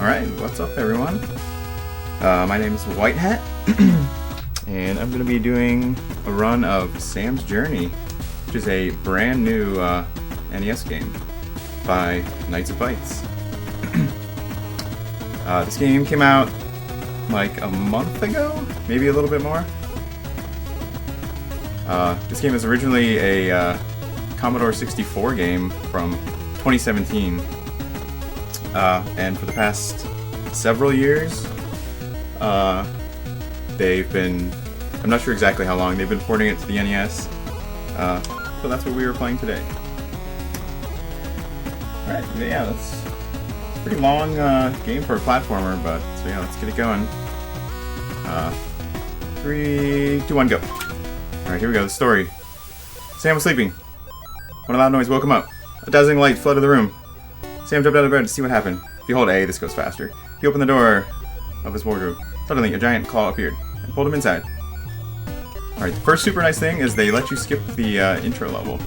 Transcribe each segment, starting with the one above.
Alright, what's up everyone? My name is WhiteHat, and I'm going to be doing a run of Sam's Journey, which is a brand new NES game by Knights of Bytes. This game came out like a month ago, maybe a little bit more. This game is originally a Commodore 64 game from 2017. And for the past several years, they've been, I'm not sure exactly how long, they've been porting it to the NES, so that's what we were playing today. Alright, yeah, that's a pretty long game for a platformer, but, so yeah, let's get it going. 3, 2, 1, go. Alright, here we go, the story. Sam was sleeping. When a loud noise woke him up. A dazzling light flooded the room. Sam jumped out of bed to see what happened. If you hold A, this goes faster. He opened the door of his wardrobe. Suddenly, a giant claw appeared and pulled him inside. Alright, the first super nice thing is they let you skip the intro level.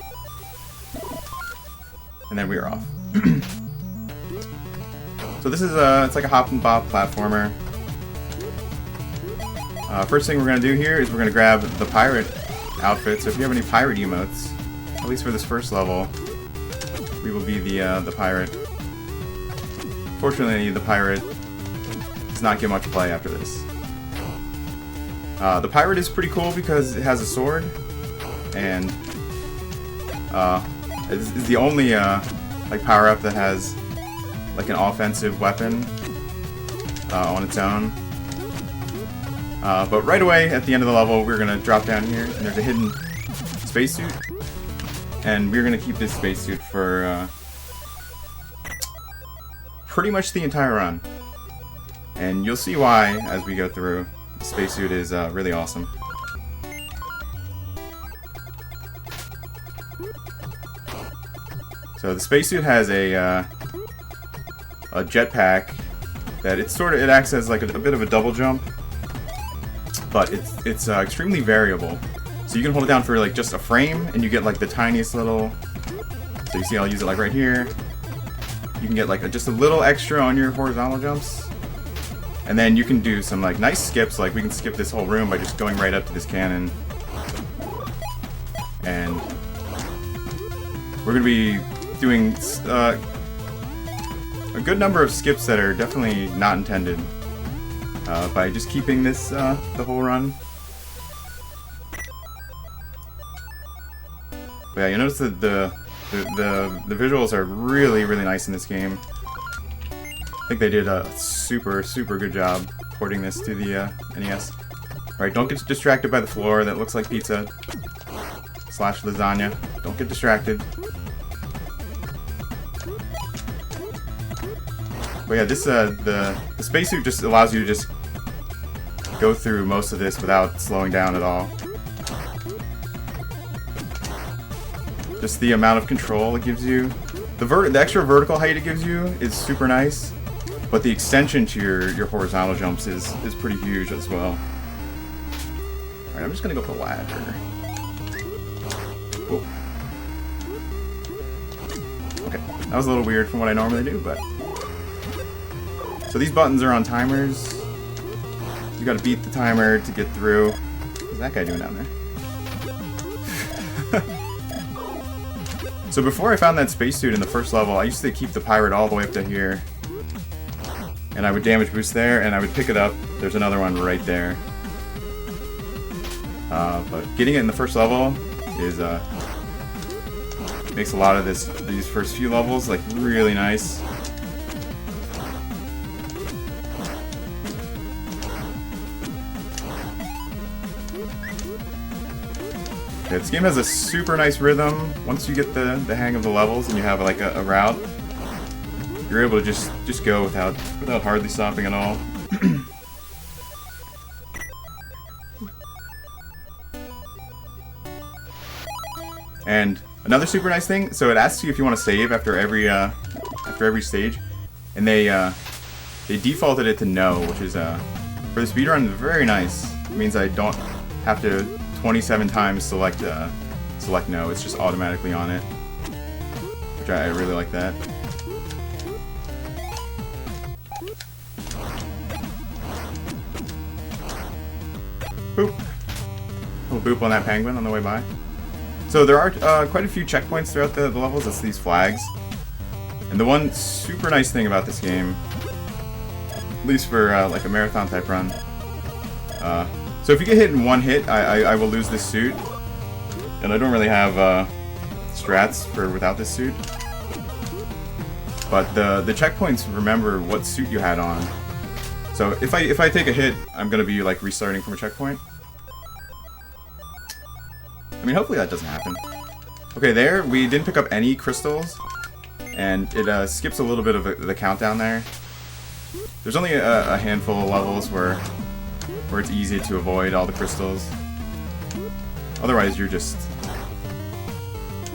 And then we are off. So this is it's like a hop and bop platformer. First thing we're going to do here is we're going to grab the pirate outfit. So if you have any pirate emotes, at least for this first level, we will be the pirate. Fortunately, the pirate does not get much play after this. The pirate is pretty cool because it has a sword, and it's the only like power-up that has like an offensive weapon on its own. But right away at the end of the level, we're gonna drop down here, and there's a hidden spacesuit, and we're gonna keep this spacesuit for pretty much the entire run. And you'll see why as we go through. The spacesuit is really awesome. So the spacesuit has a jetpack that it acts as like a bit of a double jump, but it's extremely variable. So you can hold it down for like just a frame, and you get like the tiniest little. So you see, I'll use it like right here. You can get like just a little extra on your horizontal jumps, and then you can do some like nice skips. Like we can skip this whole room by just going right up to this cannon, and we're gonna be doing a good number of skips that are definitely not intended by just keeping this the whole run. But yeah, you notice that the visuals are really nice in this game. I think they did a super good job porting this to the NES. Alright, don't get distracted by the floor that looks like pizza / lasagna. Don't get distracted. But yeah, this the spacesuit just allows you to just go through most of this without slowing down at all. Just the amount of control it gives you. The extra vertical height it gives you is super nice, but the extension to your horizontal jumps is pretty huge as well. Alright, I'm just gonna go for the ladder. Whoa. Okay, that was a little weird from what I normally do, but... So these buttons are on timers. You gotta beat the timer to get through. What's that guy doing down there? So before I found that spacesuit in the first level, I used to keep the pirate all the way up to here. And I would damage boost there, and I would pick it up. There's another one right there. But getting it in the first level is makes a lot of these first few levels like really nice. Yeah, this game has a super nice rhythm. Once you get the hang of the levels and you have like a route, you're able to just go without hardly stopping at all. And another super nice thing, so it asks you if you want to save after every stage, and they defaulted it to no, which is for the speedrun very nice. It means I don't have to 27 times select no. It's just automatically on it, which I really like that. Boop. Little boop on that penguin on the way by. So there are quite a few checkpoints throughout the levels. That's these flags. And the one super nice thing about this game, at least for like a marathon type run, so if you get hit in one hit, I will lose this suit. And I don't really have strats for without this suit. But the checkpoints remember what suit you had on. So if I take a hit, I'm gonna be like restarting from a checkpoint. I mean, hopefully that doesn't happen. Okay, there we didn't pick up any crystals, and it skips a little bit of the countdown there. There's only a handful of levels where it's easy to avoid all the crystals. Otherwise, you're just...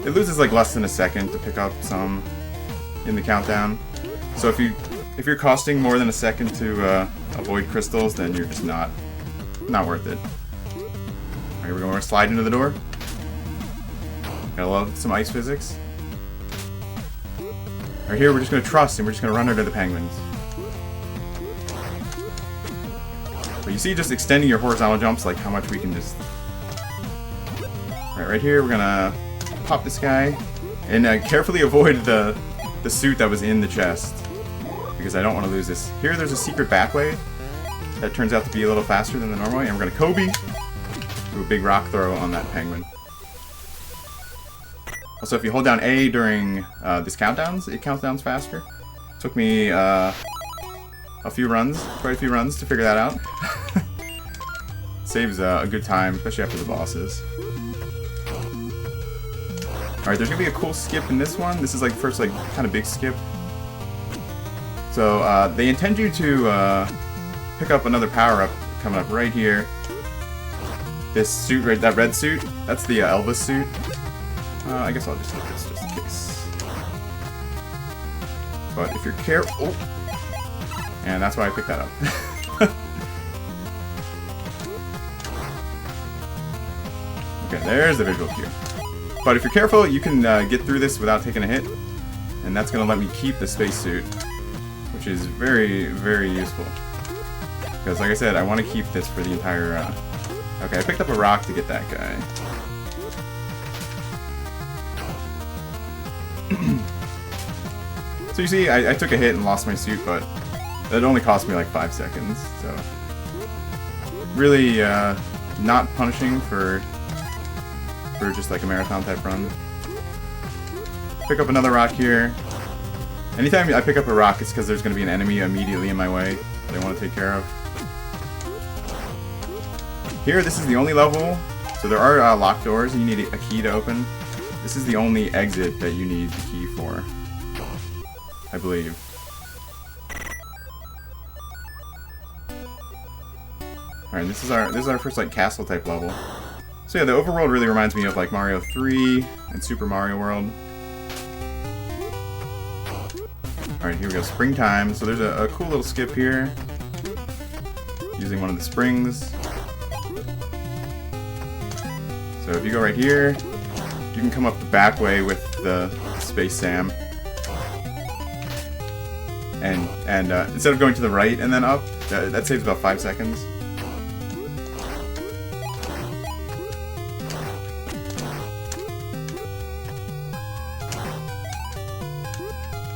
It loses like less than a second to pick up some in the countdown. So if you're costing more than a second to avoid crystals, then you're just not worth it. Alright, we're going to slide into the door. Gotta love some ice physics. Right here, we're just going to trust, and we're just going to run under the penguins. But you see, just extending your horizontal jumps, like how much we can just... Right here, we're going to pop this guy, and carefully avoid the suit that was in the chest, because I don't want to lose this. Here, there's a secret back way that turns out to be a little faster than the normal way, and we're going to Kobe do a big rock throw on that penguin. Also, if you hold down A during these countdowns, it counts down faster. Took me quite a few runs to figure that out. Saves a good time, especially after the bosses. Alright, there's gonna be a cool skip in this one. This is like the first like kind of big skip. So they intend you to pick up another power-up coming up right here. This suit, right, that red suit, that's the Elvis suit. I guess I'll just hit this just in case. But if you're careful... Oh. And that's why I picked that up. Okay, there's the visual cue. But if you're careful, you can get through this without taking a hit. And that's going to let me keep the spacesuit, which is very, very useful. Because like I said, I want to keep this for the entire... Okay, I picked up a rock to get that guy. So you see, I took a hit and lost my suit, but it only cost me like 5 seconds, so... Really, not punishing for just like a marathon type run. Pick up another rock here. Anytime I pick up a rock, it's because there's going to be an enemy immediately in my way that I want to take care of. Here, this is the only level, so there are locked doors and you need a key to open. This is the only exit that you need the key for, I believe. Alright, this is our first like castle type level. So yeah, the overworld really reminds me of like Mario 3 and Super Mario World. Alright, here we go, springtime. So there's a cool little skip here, using one of the springs. So if you go right here, you can come up the back way with the Space Sam. And instead of going to the right and then up, that saves about 5 seconds.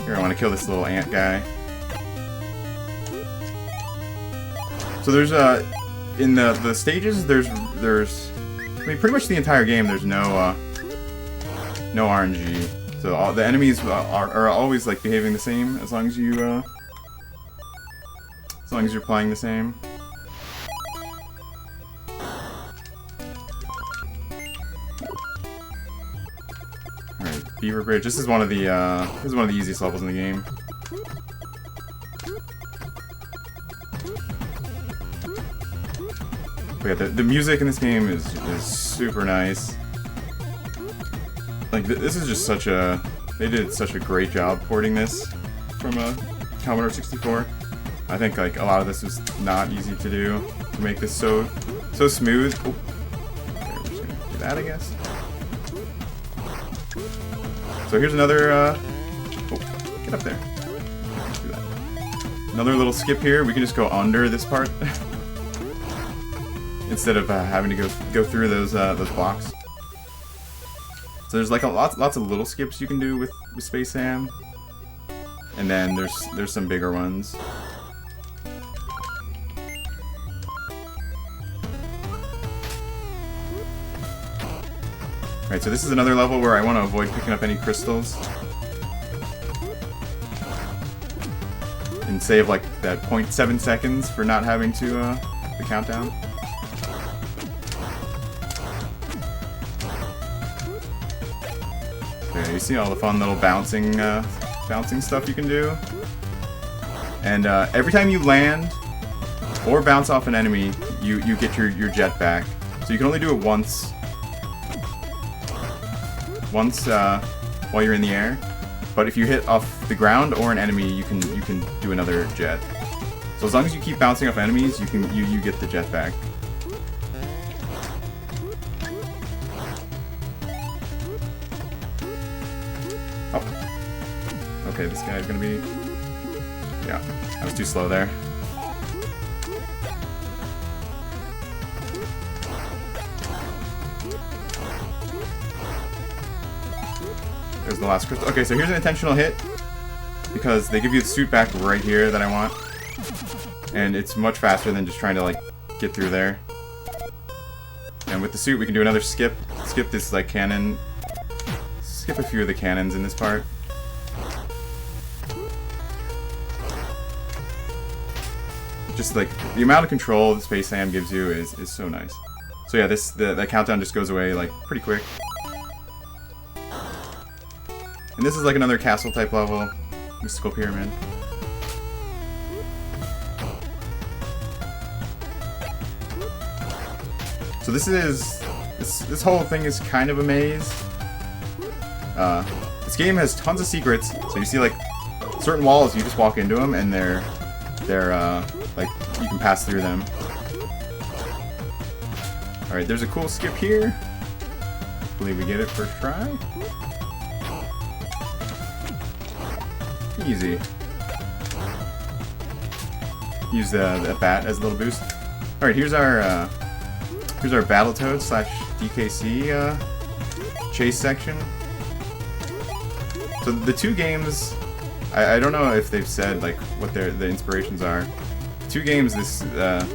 Here, I want to kill this little ant guy. So there's in the stages, there's I mean, pretty much the entire game, there's no RNG. So all the enemies are always like behaving the same as long as you're playing the same. Alright, Beaver Bridge. This is one of the easiest levels in the game. But yeah, the music in this game is super nice. Like, this is just such a... They did such a great job porting this from a Commodore 64. I think, like, a lot of this was not easy to do, to make this so smooth. Oh. Okay, we're just gonna do that, I guess. So here's another, oh, get up there. Let's do that. Another little skip here. We can just go under this part. instead of having to go through those blocks. So there's like lots of little skips you can do with Space Sam, and then there's some bigger ones. Alright, so this is another level where I want to avoid picking up any crystals. And save like that 0.7 seconds for not having to the countdown. Okay, you see all the fun little bouncing stuff you can do. And every time you land or bounce off an enemy, you get your jet back. So you can only do it once while you're in the air, but if you hit off the ground or an enemy, you can do another jet. So as long as you keep bouncing off enemies, you get the jet back. Oh, okay, this guy's gonna be, yeah, I was too slow there. There's the last crystal. Okay, so here's an intentional hit, because they give you the suit back right here that I want. And it's much faster than just trying to, like, get through there. And with the suit, we can do another skip. Skip this, like, cannon. Skip a few of the cannons in this part. Just, like, the amount of control that Space Sam gives you is so nice. So yeah, the countdown just goes away, like, pretty quick. And this is like another castle type level, mystical pyramid. So this whole thing is kind of a maze. This game has tons of secrets. So you see like certain walls, you just walk into them and they're like you can pass through them. All right, there's a cool skip here. Hopefully we get it first try. Easy. Use the bat as a little boost. All right, here's our Battletoads / DKC chase section. So the two games, I don't know if they've said like what the inspirations are. Two games that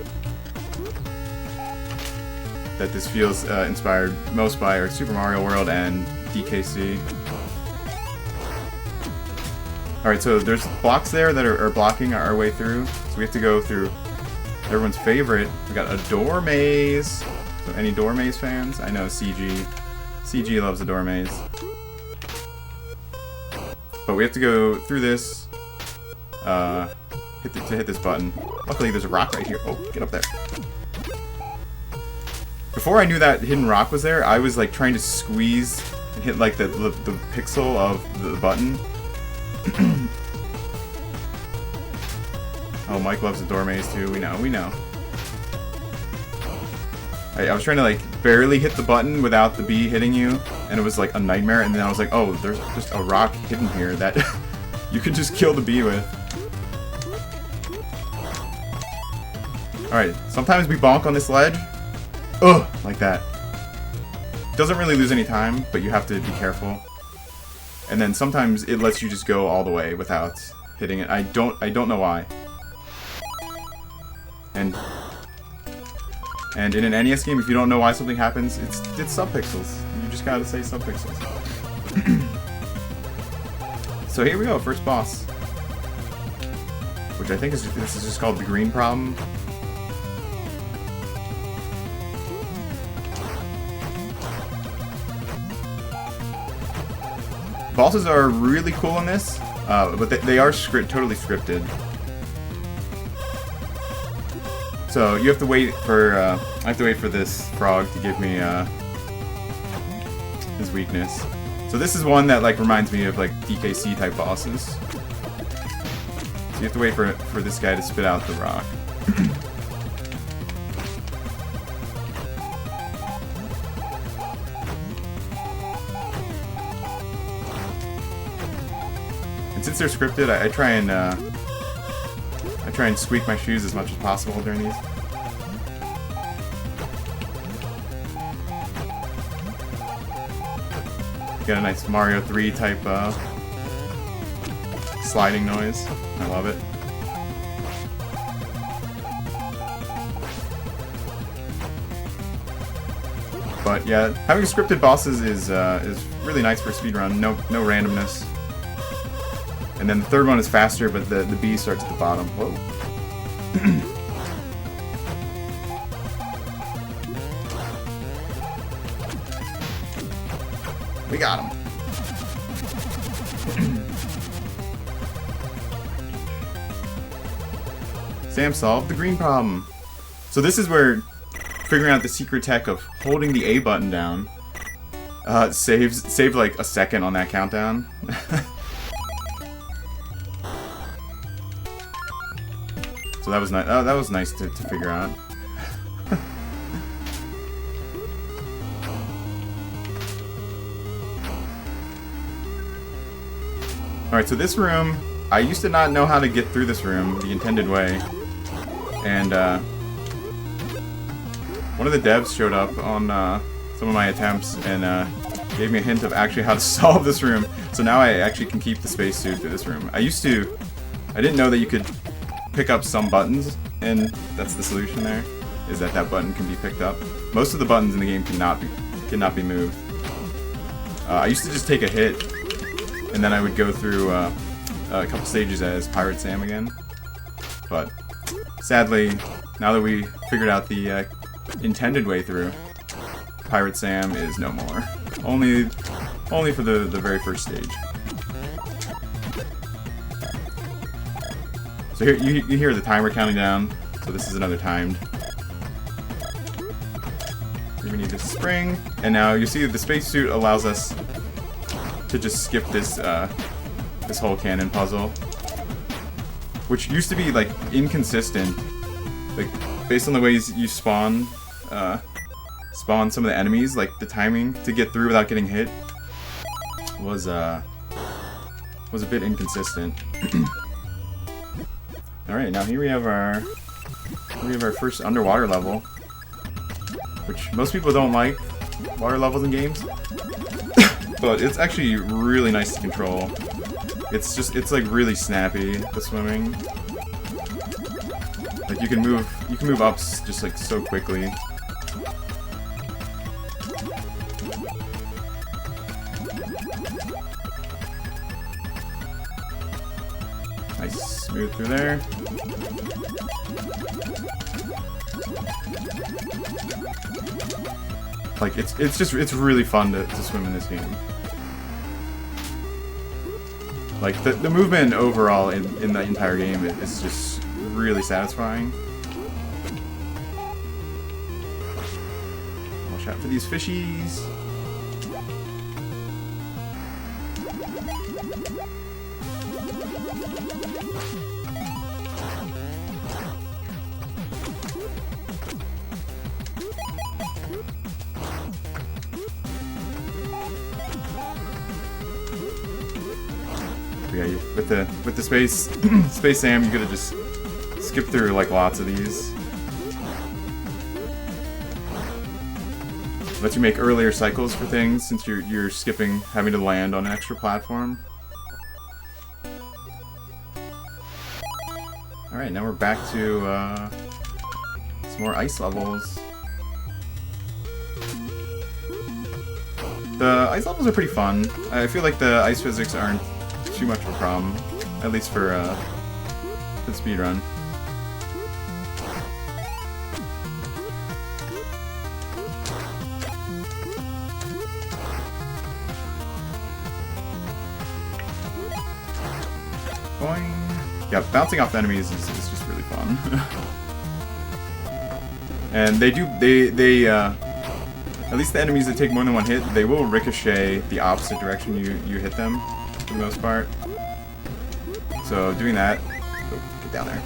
this feels inspired most by are Super Mario World and DKC. Alright, so there's blocks there that are blocking our way through. So we have to go through everyone's favorite. We got a door maze. So any door maze fans? I know CG loves a door maze. But we have to go through this. Hit this button. Luckily there's a rock right here. Oh, get up there. Before I knew that hidden rock was there, I was like trying to squeeze and hit like the pixel of the button. Oh, Mike loves the door maze too. We know. I was trying to like barely hit the button without the bee hitting you, and it was like a nightmare. And then I was like, oh, there's just a rock hidden here that you can just kill the bee with. All right, sometimes we bonk on this ledge. Ugh, like that. Doesn't really lose any time, but you have to be careful. And then sometimes it lets you just go all the way without hitting it. I don't know why. And in an NES game, if you don't know why something happens, it's subpixels. You just gotta say subpixels. So here we go, first boss. Which I think this is just called the green problem. Bosses are really cool in this, but they are totally scripted. So you have to wait for I have to wait for this frog to give me his weakness. So this is one that like reminds me of like DKC type bosses. So you have to wait for this guy to spit out the rock. And since they're scripted, I try and squeak my shoes as much as possible during these. Get a nice Mario 3 type sliding noise. I love it. But yeah, having scripted bosses is really nice for speedrun. No randomness. And then the third one is faster, but the B starts at the bottom. Whoa. We got him. Sam solved the green problem. So this is where figuring out the secret tech of holding the A button down saved like a second on that countdown. So that was nice. Oh, that was nice to figure out. Alright, so this room, I used to not know how to get through this room the intended way. And one of the devs showed up on some of my attempts and gave me a hint of actually how to solve this room. So now I actually can keep the spacesuit through this room. I didn't know that you could pick up some buttons, and that's the solution there, is that button can be picked up. Most of the buttons in the game cannot be moved. I used to just take a hit, and then I would go through a couple stages as Pirate Sam again. But sadly, now that we figured out the intended way through, Pirate Sam is no more. Only for the very first stage. So here you hear the timer counting down. So this is another timed. Here we need this spring, and now you see that the spacesuit allows us to just skip this this whole cannon puzzle, which used to be like inconsistent, like based on the ways you spawn some of the enemies. Like the timing to get through without getting hit was a bit inconsistent. All right, now here we have our first underwater level, which most people don't like water levels in games. But it's actually really nice to control. It's like really snappy, the swimming. Like you can move up just like so quickly. Nice, smooth through there. Like it's really fun to swim in this game. Like the movement overall in the entire game is just really satisfying. Watch out for these fishies. Yeah, with the space Sam, you could have just skipped through like lots of these. Lets you make earlier cycles for things since you're skipping having to land on an extra platform. All right, now we're back to some more ice levels. The ice levels are pretty fun. I feel like the ice physics aren't too much of a problem, at least for the speedrun. Boing. Yeah, bouncing off enemies is just really fun. And at least the enemies that take more than one hit, they will ricochet the opposite direction you hit them, for the most part. So doing that, get down there.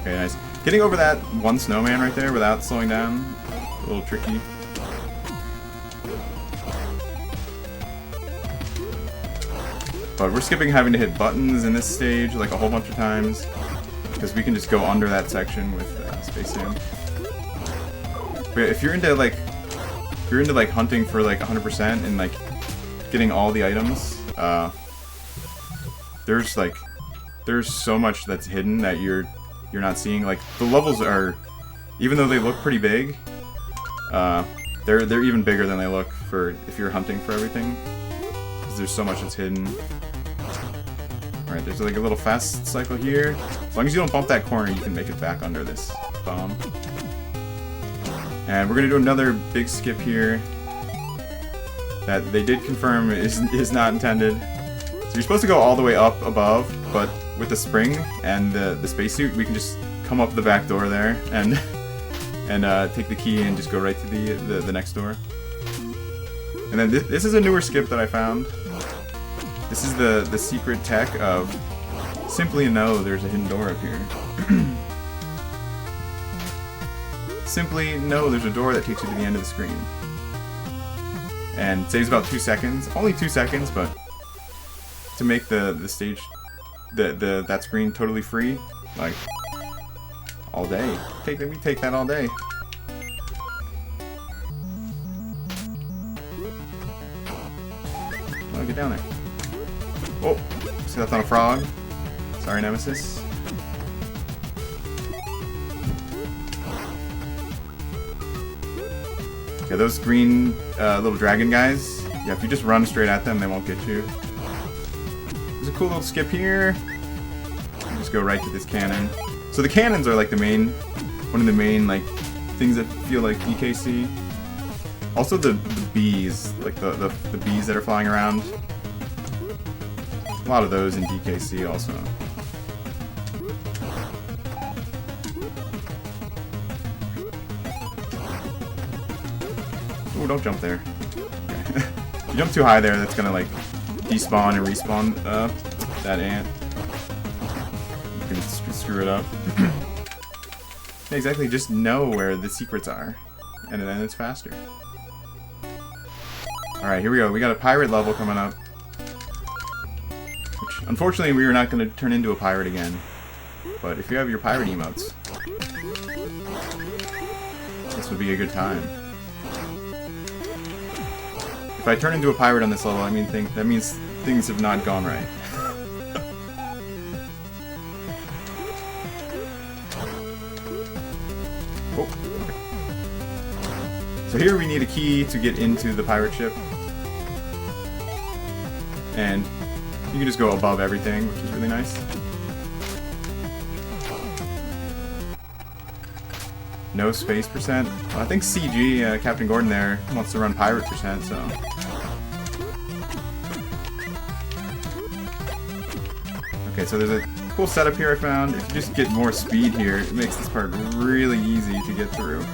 Okay, nice. Getting over that one snowman right there without slowing down, a little tricky. But we're skipping having to hit buttons in this stage like a whole bunch of times, because we can just go under that section with Space Sam. But if you're into like hunting for like 100% and like getting all the items, there's so much that's hidden that you're not seeing. Like, the levels are, even though they look pretty big, they're even bigger than they look for if you're hunting for everything, because there's so much that's hidden. Alright, there's like a little fast cycle here. As long as you don't bump that corner, you can make it back under this bomb. And we're gonna do another big skip here that they did confirm is not intended. So you're supposed to go all the way up above, but with the spring and the spacesuit, we can just come up the back door there and take the key and just go right to the next door. And then this is a newer skip that I found. This is the secret tech of simply know there's a hidden door up here. Simply know there's a door that takes you to the end of the screen. And saves about 2 seconds. Only 2 seconds, but to make the stage, that screen totally free, like, all day. We take that all day. Oh, get down there. Oh, see that's on a frog? Sorry, Nemesis. Yeah, those green little dragon guys, yeah, if you just run straight at them, they won't get you. There's a cool little skip here. Just go right to this cannon. So the cannons are like one of the main like things that feel like DKC. Also the bees, like the bees that are flying around. A lot of those in DKC also. Oh, don't jump there. Okay. If you jump too high there, that's gonna like despawn and respawn that ant. You can screw it up. Yeah, exactly, just know where the secrets are, and then it's faster. Alright, here we go. We got a pirate level coming up. Which, unfortunately, we are not going to turn into a pirate again. But if you have your pirate emotes, this would be a good time. If I turn into a pirate on this level, that means things have not gone right. Oh, okay. So here we need a key to get into the pirate ship. And you can just go above everything, which is really nice. No space percent. Well, I think CG, Captain Gordon there, wants to run pirate percent, so. Okay, so there's a cool setup here I found. If you just get more speed here, it makes this part really easy to get through.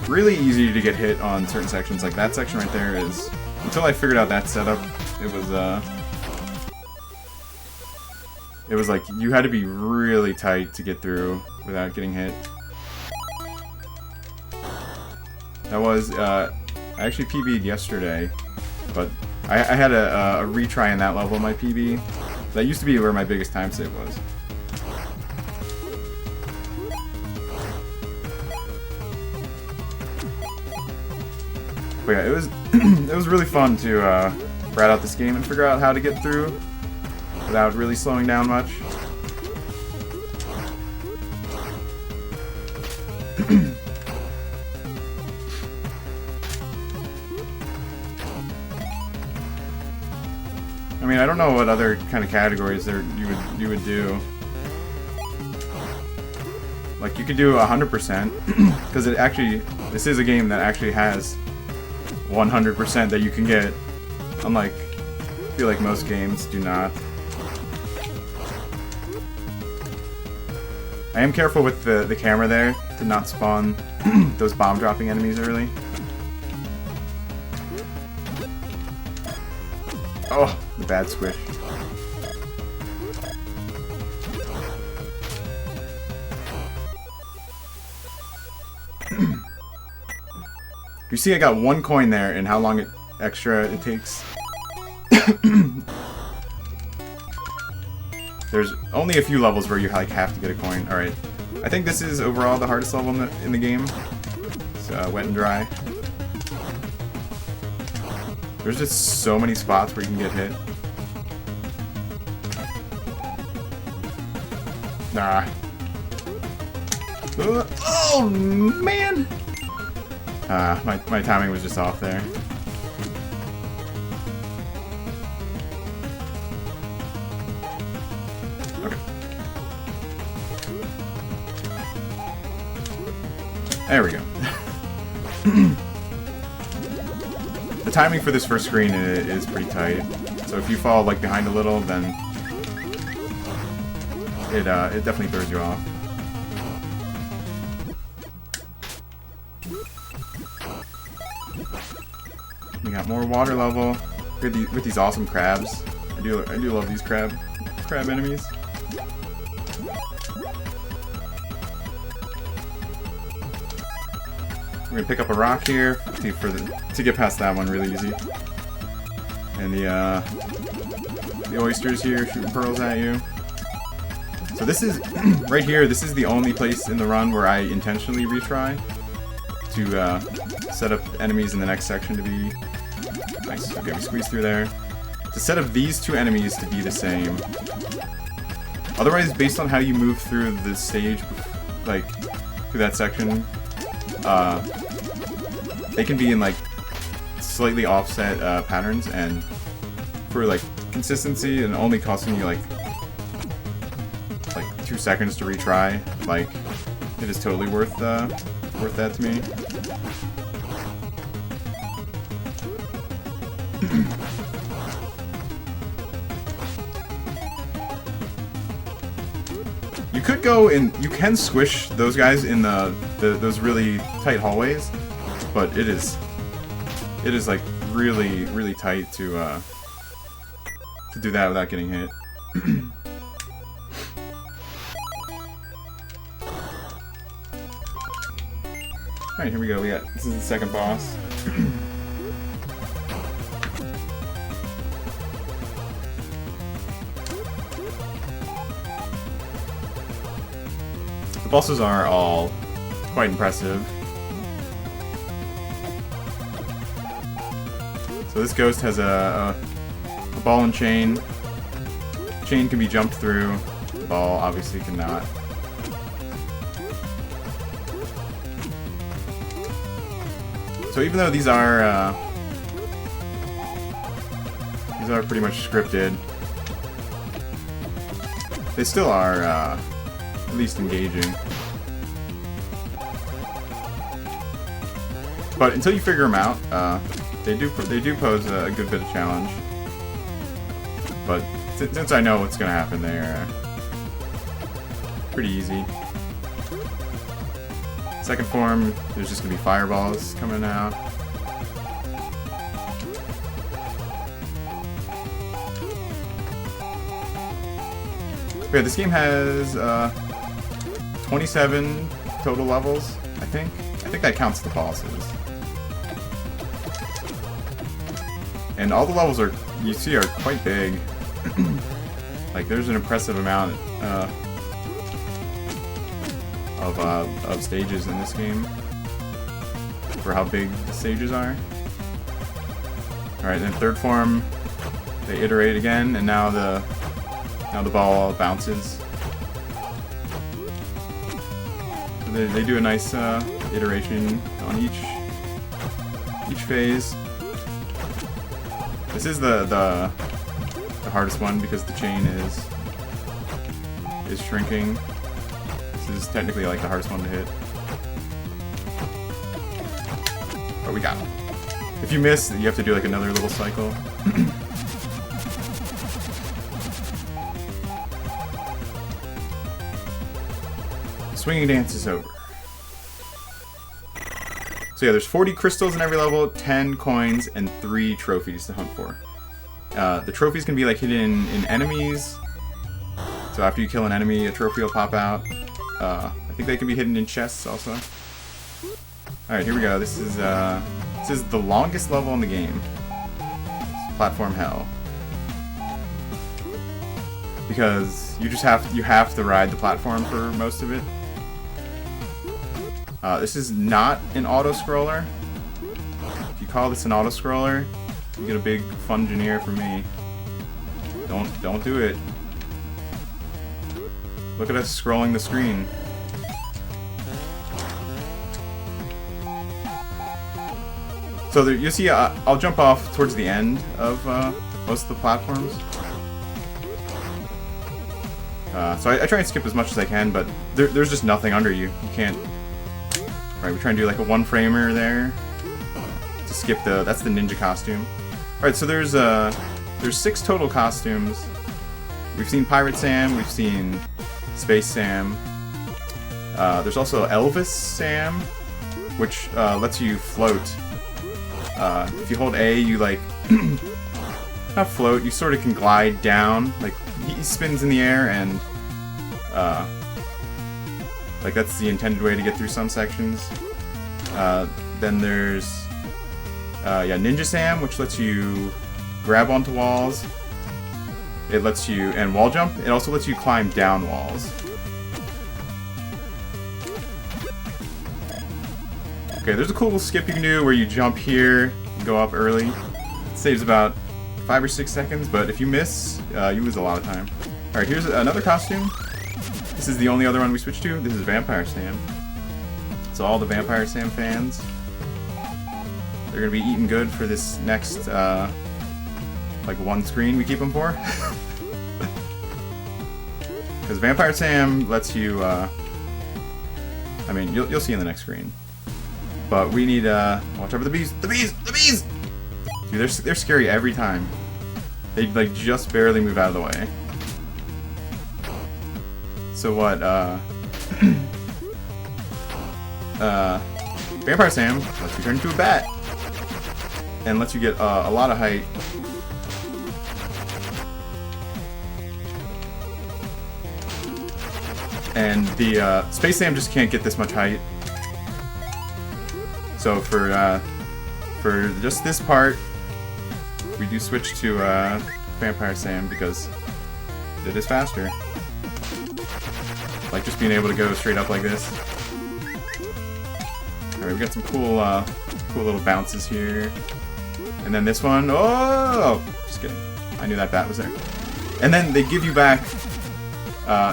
Really easy to get hit on certain sections, like that section right there is, until I figured out that setup, it was like you had to be really tight to get through without getting hit. That was, I actually PB'd yesterday, but I had a retry in that level of my PB. That used to be where my biggest time save was. But yeah, it was it was really fun to rat out this game and figure out how to get through without really slowing down much. I mean, I don't know what other kind of categories there you would do. Like you could do 100% because this is a game that actually has 100% that you can get, unlike I feel like most games do not. I am careful with the camera there to not spawn those bomb dropping enemies early. Oh, the bad squish. You see I got 1 coin there and how long extra it takes. There's only a few levels where you like have to get a coin. Alright. I think this is overall the hardest level in the game. wet and dry. There's just so many spots where you can get hit. Nah. Oh man! My timing was just off there. Okay. There we go. The timing for this first screen is pretty tight. So if you fall like behind a little, then it definitely throws you off. We got more water level with these awesome crabs. I do love these crab enemies. We're gonna pick up a rock here to get past that one really easy. And the oysters here shooting pearls at you. So this is right here. This is the only place in the run where I intentionally retry to set up enemies in the next section to be nice. Okay, we squeeze through there to set up these two enemies to be the same. Otherwise, based on how you move through the stage, like through that section, they can be in like slightly offset patterns, and for like consistency and only costing you like 2 seconds to retry, like it is totally worth that to me. You could go and you can squish those guys in those really tight hallways, but it is like really tight to do that without getting hit. Alright, here we go. This is the second boss. The bosses are all quite impressive. So this ghost has a ball and chain. Chain can be jumped through. The ball obviously cannot. So even though these are pretty much scripted, they still are at least engaging. But until you figure them out, they do pose a good bit of challenge. But since I know what's gonna happen, they're pretty easy. Second form, there's just gonna be fireballs coming out. Yeah, this game has 27 total levels, I think. I think that counts the bosses. And all the levels you see are quite big. Like there's an impressive amount of stages in this game for how big the stages are. Alright, then third form, they iterate again, and now the ball bounces. So they do a nice iteration on each phase. This is the hardest one because the chain is shrinking. This is technically like the hardest one to hit. But we got it. If you miss, you have to do like another little cycle. Swinging dance is over. So yeah, there's 40 crystals in every level, 10 coins, and 3 trophies to hunt for. The trophies can be like hidden in enemies. So after you kill an enemy, a trophy will pop out. I think they can be hidden in chests also. Alright, here we go. This is the longest level in the game. It's platform hell. Because you have to ride the platform for most of it. This is not an auto-scroller. If you call this an auto-scroller, you get a big Fungineer from me. Don't do it. Look at us scrolling the screen. So there, you see, I'll jump off towards the end of most of the platforms. So I try and skip as much as I can, but there's just nothing under you. You can't. Alright, we try and do like a one-framer there to skip the. That's the ninja costume. Alright, so there's 6 total costumes. We've seen Pirate Sam. We've seen Space Sam. There's also Elvis Sam, which lets you float. If you hold A, you like not float. You sort of can glide down. Like he spins in the air, and like that's the intended way to get through some sections. Then there's Ninja Sam, which lets you grab onto walls. It lets you, and wall jump. It also lets you climb down walls. Okay, there's a cool skip you can do where you jump here and go up early. It saves about 5 or 6 seconds, but if you miss, you lose a lot of time. Alright, here's another costume. This is the only other one we switched to. This is Vampire Sam. So all the Vampire Sam fans, they're gonna be eating good for this next, like one screen we keep them for. Because Vampire Sam lets you, I mean, you'll see in the next screen. But we need, watch out for the bees! The bees! The bees! Dude, they're scary every time. They, like, just barely move out of the way. So what, Vampire Sam lets you turn into a bat. And lets you get, a lot of height. And the, Space Sam just can't get this much height. So for just this part, we do switch to Vampire Sam because it is faster. Like just being able to go straight up like this. Alright, we got some cool cool little bounces here. And then this one, oh! Just kidding. I knew that bat was there. And then they give you back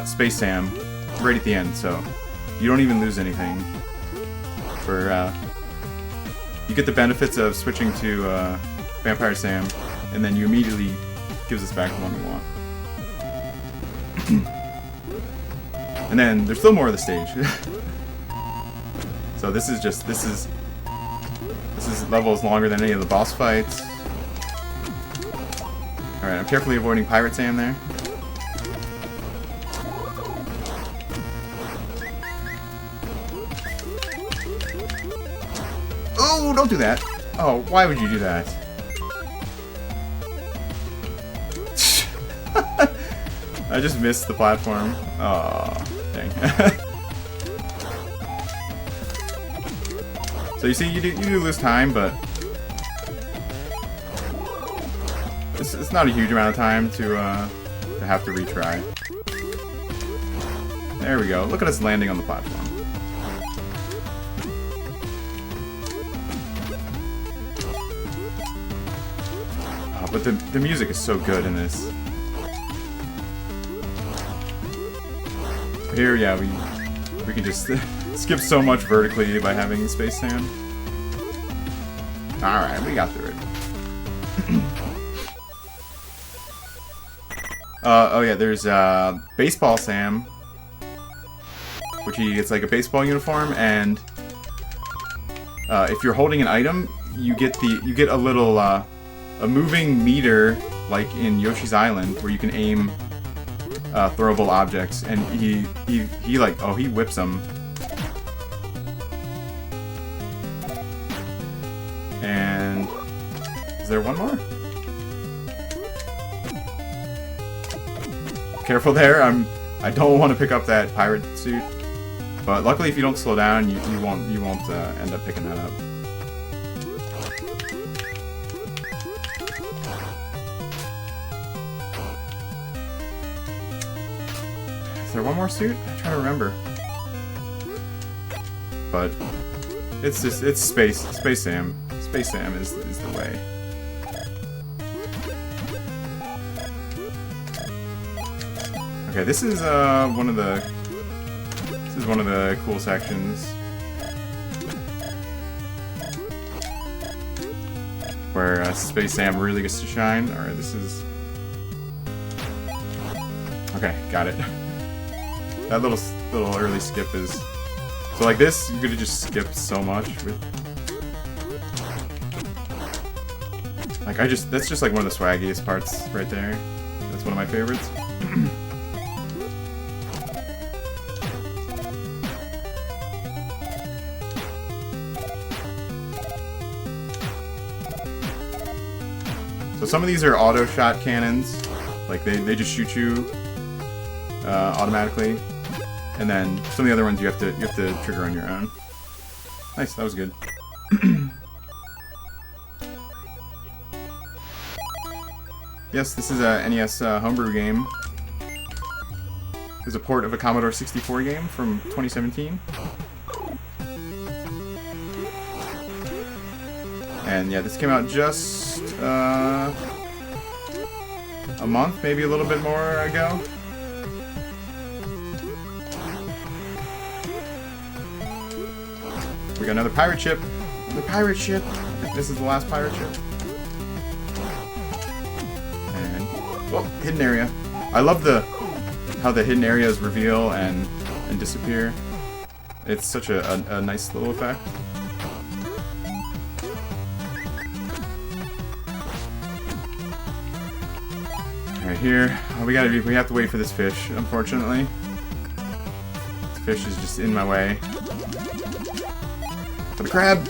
Space Sam right at the end, so you don't even lose anything for you get the benefits of switching to Vampire Sam, and then you immediately gives us back the one we want. And then there's still more of the stage. So this is levels longer than any of the boss fights. Alright, I'm carefully avoiding Pirate Sam there. Oh, don't do that. Oh, why would you do that? I just missed the platform. Oh, dang. So you see, you do lose time, but it's not a huge amount of time to have to retry. There we go. Look at us landing on the platform. But the music is so good in this. Here, yeah, we can just skip so much vertically by having Space Sam. Alright, we got through it. Oh yeah, there's Baseball Sam, which he gets like a baseball uniform, and if you're holding an item, you get a little a moving meter, like in Yoshi's Island, where you can aim throwable objects, and he like, oh, he whips them. And is there one more? Careful there. I don't want to pick up that pirate suit, but luckily, if you don't slow down, you won't end up picking that up. Is there one more suit? I'm trying to remember. but it's just Space Sam. Space Sam is the way. Okay, this is one of the cool sections where Space Sam really gets to shine. All right, this is okay. Got it. That little early skip is so like this. You could have just skipped so much with like that's just like one of the swaggiest parts right there. That's one of my favorites. So some of these are auto shot cannons, like they just shoot you automatically, and then some of the other ones you have to trigger on your own. Nice, that was good. Yes, this is a NES homebrew game. It's a port of a Commodore 64 game from 2017. And yeah, this came out just a month, maybe a little bit more ago. We got another pirate ship. The pirate ship. This is the last pirate ship. And oh, hidden area. I love how the hidden areas reveal and disappear. It's such a nice little effect. Right here, we have to wait for this fish, unfortunately. This fish is just in my way. For the crab!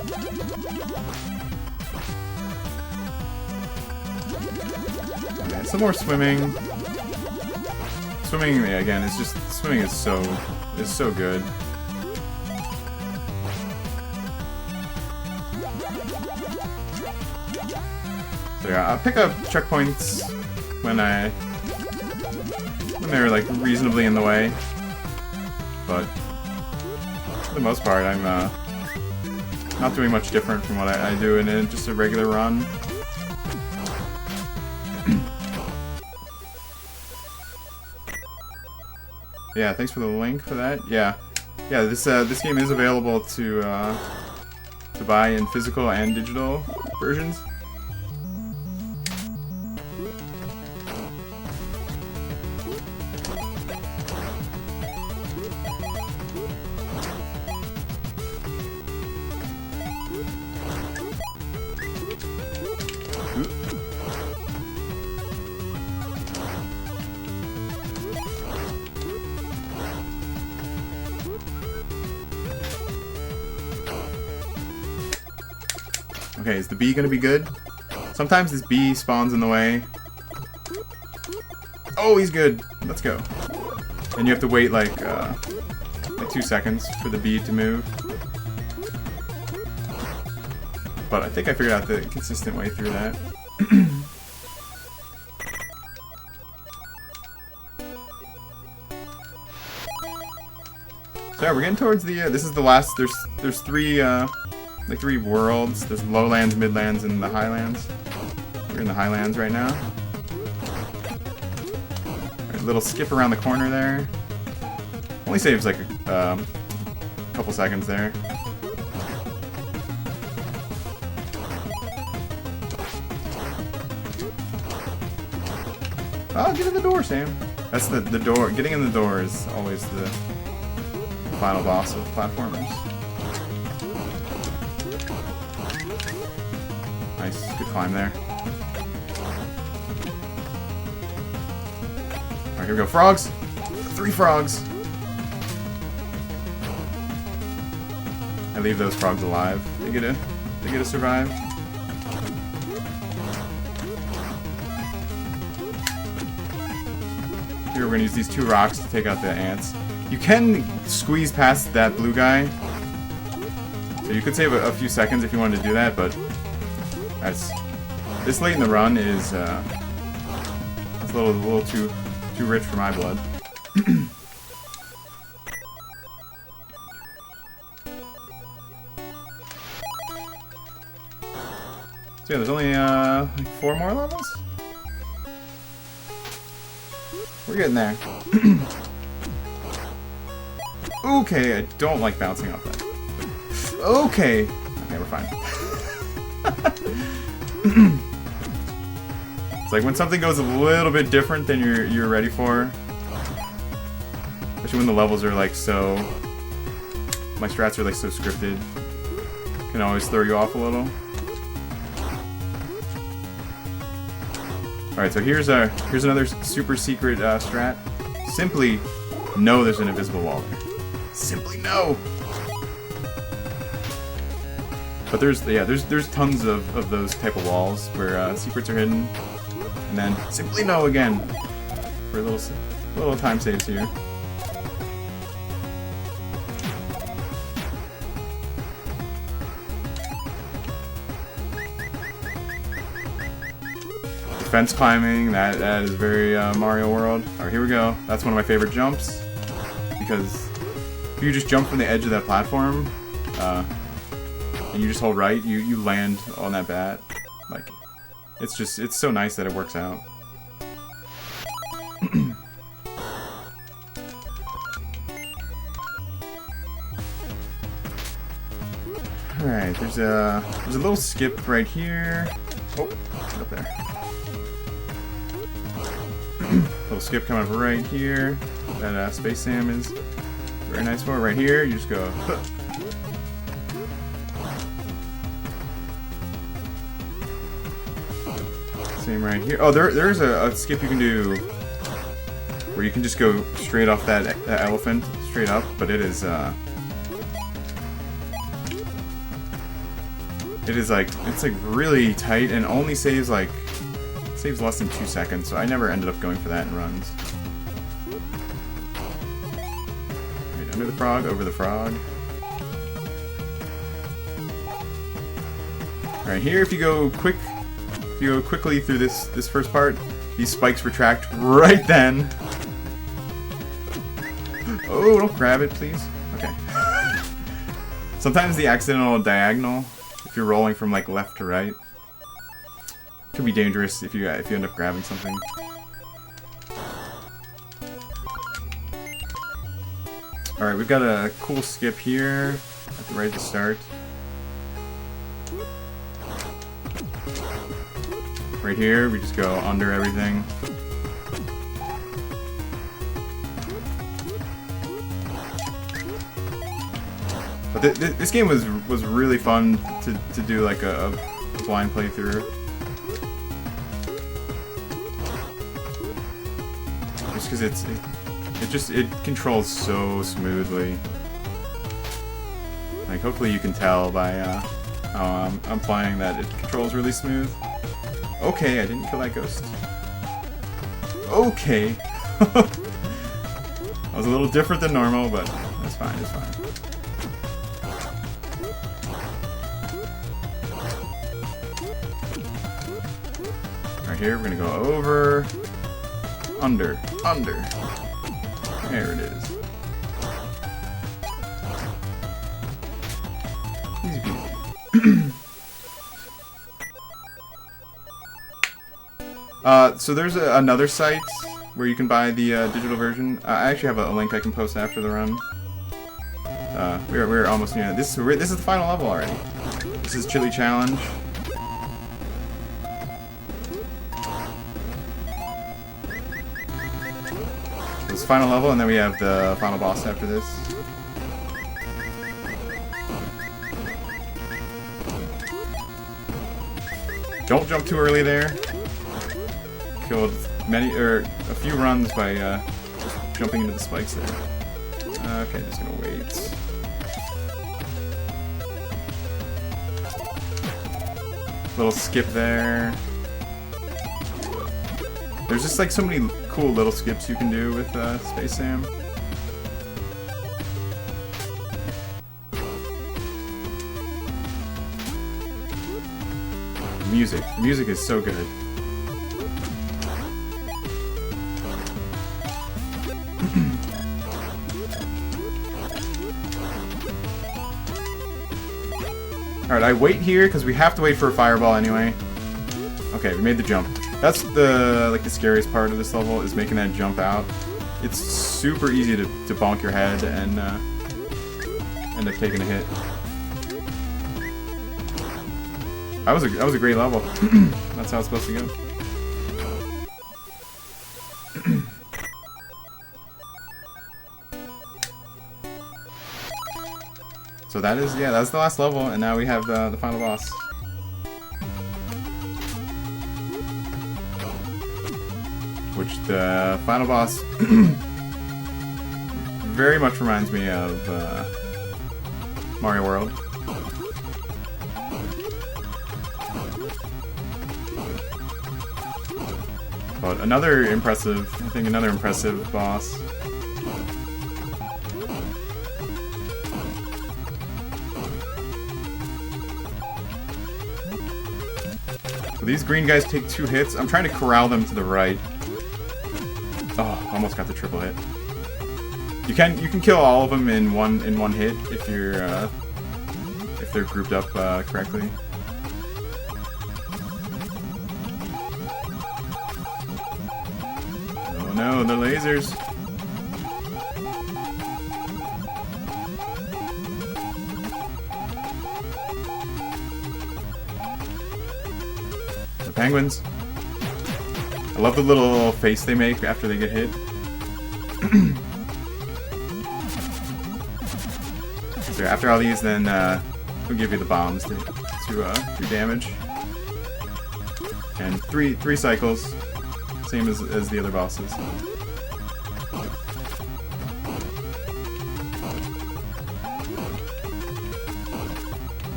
Okay, some more swimming. Swimming, yeah, again, swimming is so good. So yeah, I'll pick up checkpoints when they're like reasonably in the way, but for the most part I'm not doing much different from what I do in just a regular run. Yeah, thanks for the link for that. Yeah, this game is available to buy in physical and digital versions. Okay, is the bee gonna be good? Sometimes this bee spawns in the way. Oh, he's good. Let's go. And you have to wait like 2 seconds for the bee to move. But I think I figured out the consistent way through that. So yeah, we're getting towards the. This is the last. There's three worlds. There's lowlands, midlands, and the highlands. We're in the highlands right now. Right, a little skip around the corner there. Only saves like a couple seconds there. Oh, get in the door, Sam. That's the door. Getting in the door is always the final boss of platformers. Nice, good climb there. Alright, here we go. Frogs! 3 frogs! I leave those frogs alive. They get to survive. Here we're gonna use these 2 rocks to take out the ants. You can squeeze past that blue guy. So you could save a few seconds if you wanted to do that, but this late in the run is it's a little too rich for my blood. So So yeah, there's only like 4 more levels? We're getting there. Okay, I don't like bouncing off that. Okay. Okay, we're fine. It's like when something goes a little bit different than you're ready for. Especially when the levels are like so... My strats are like so scripted. Can always throw you off a little. Alright, so here's another super secret strat. Simply know there's an invisible wall there. Simply know! But there's tons of those type of walls where secrets are hidden. And then simply know again for a little time saves here. Fence climbing, that is very Mario World. Alright, here we go. That's one of my favorite jumps. Because if you just jump from the edge of that platform, and you just hold right, you land on that bat. Like, it's so nice that it works out. Alright, there's a little skip right here. Oh, get up there. Little skip coming up right here. That Space Sam is very nice for. Right here, you just go. Huh. Same right here. Oh, there's a skip you can do where you can just go straight off that elephant, straight up. But it is like it's like really tight and only saves like. Saves less than 2 seconds, so I never ended up going for that in runs. Right, under the frog, over the frog. Alright, here if you go quickly through this first part, these spikes retract right then. Oh, don't grab it, please. Okay. Sometimes the accidental diagonal, if you're rolling from like left to right, could be dangerous if you end up grabbing something. Alright, we've got a cool skip here at the right to start. Right here, we just go under everything. But this game was really fun to do like a blind playthrough. Just because it controls so smoothly. Like hopefully you can tell by how I'm playing that it controls really smooth. Okay, I didn't kill that ghost. Okay. That was a little different than normal, but that's fine, it's fine. Right here, we're gonna go over. Under. There it is. Easy peasy. So there's another site where you can buy the digital version. I actually have a link I can post after the run. We're almost near. This is the final level already. This is Chili Challenge. This is final level, and then we have the final boss after this. Don't jump too early there. Killed a few runs by just jumping into the spikes there. Okay, just gonna wait. Little skip there. There's just like so many cool little skips you can do with Space Sam. The music is so good. Alright, I wait here because we have to wait for a fireball anyway. Okay, we made the jump. That's the scariest part of this level, is making that jump out. It's super easy to bonk your head and end up taking a hit. That was a great level. That's how it's supposed to go. So that's the last level, and now we have the final boss. Which the final boss very much reminds me of Mario World. But another impressive boss. So these green guys take 2 hits. I'm trying to corral them to the right. Oh, almost got the triple hit. You can kill all of them in one hit if you're if they're grouped up correctly. Oh no, the lasers! The penguins. I love the little face they make after they get hit. So after all these, then we'll give you the bombs to do damage. And three cycles, same as the other bosses.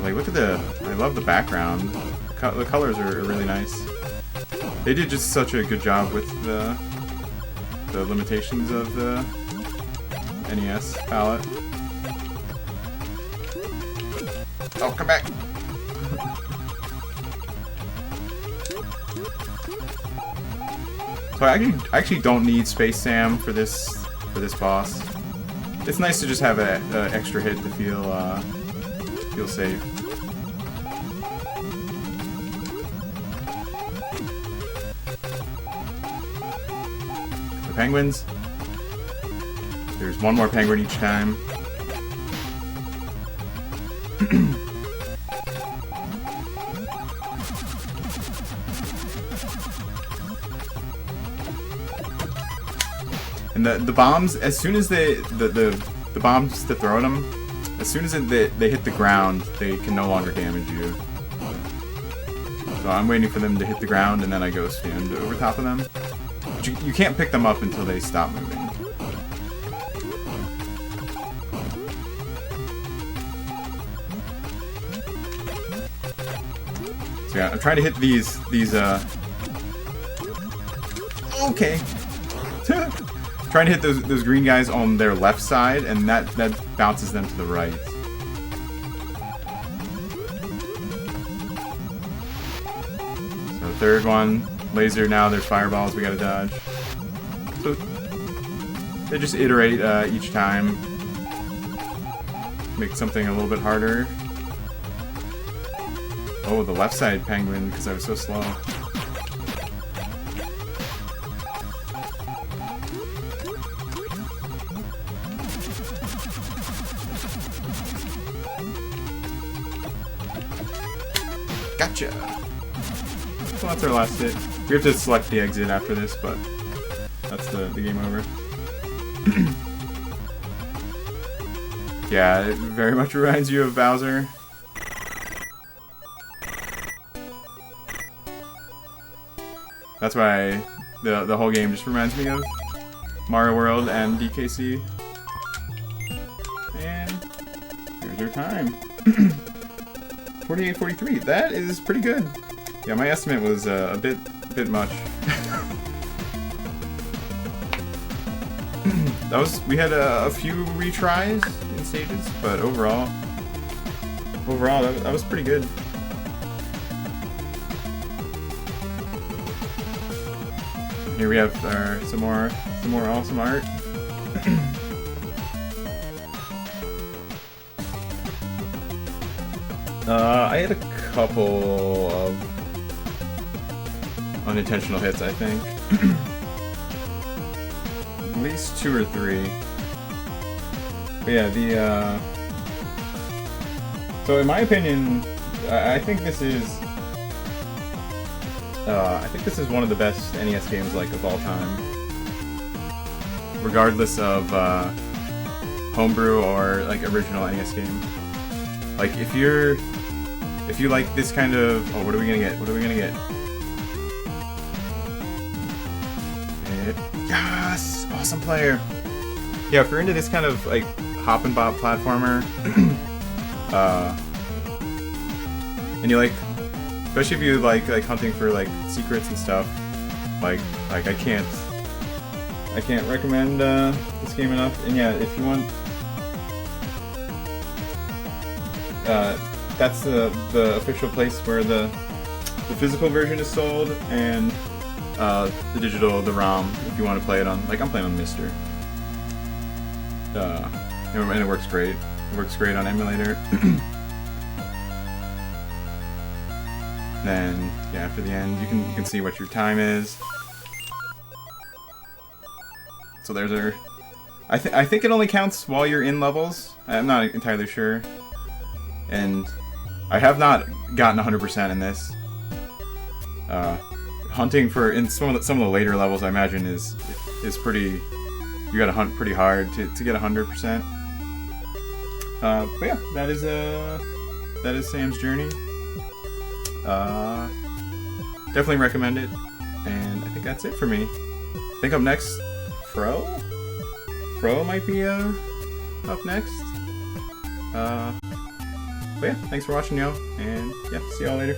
Like, look at I love the background. The colors are really nice. They did just such a good job with the limitations of the NES palette. Oh, come back! So I actually don't need Space Sam for this boss. It's nice to just have an extra hit to feel safe. Penguins. There's one more penguin each time. And the bombs, as soon as the bombs to throw at them, as soon as they hit the ground, they can no longer damage you. So I'm waiting for them to hit the ground, and then I go stand over top of them. You can't pick them up until they stop moving. So yeah, I'm trying to hit these okay. Trying to hit those green guys on their left side, and that bounces them to the right. So third one. Laser, now there's fireballs we gotta dodge. So they just iterate each time. Make something a little bit harder. Oh, the left side penguin, because I was so slow. Gotcha! Well, that's our last hit. We have to select the exit after this, but that's the game over. Yeah, it very much reminds you of Bowser. That's why the whole game just reminds me of Mario World and DKC. And here's your time. 48:43. That is pretty good. Yeah, my estimate was a bit much. We had a few retries in stages, but overall that was pretty good. Here we have some more awesome art. I had a couple of unintentional hits, I think. At least 2 or 3. But yeah, so in my opinion, I think this is one of the best NES games like of all time, regardless of homebrew or like original NES game. Like if you like this kind of, oh, what are we gonna get? What are we gonna get? Yes, awesome player. Yeah, if you're into this kind of like hop and bop platformer, and you like, especially if you like hunting for like secrets and stuff, like I can't recommend this game enough. And yeah, if you want, that's the official place where the physical version is sold, and the digital, the ROM, if you want to play it on, like I'm playing on Mister. And it works great. It works great on emulator. Then, yeah, after the end, you can see what your time is. So there's our... I think it only counts while you're in levels. I'm not entirely sure. And I have not gotten 100% in this. Hunting for in some of the later levels, I imagine, is pretty... You gotta hunt pretty hard to get 100%. But yeah, that is Sam's journey. Definitely recommend it, and I think that's it for me. I think up next, Fro might be up next. But yeah, thanks for watching, y'all, and yeah, see y'all later.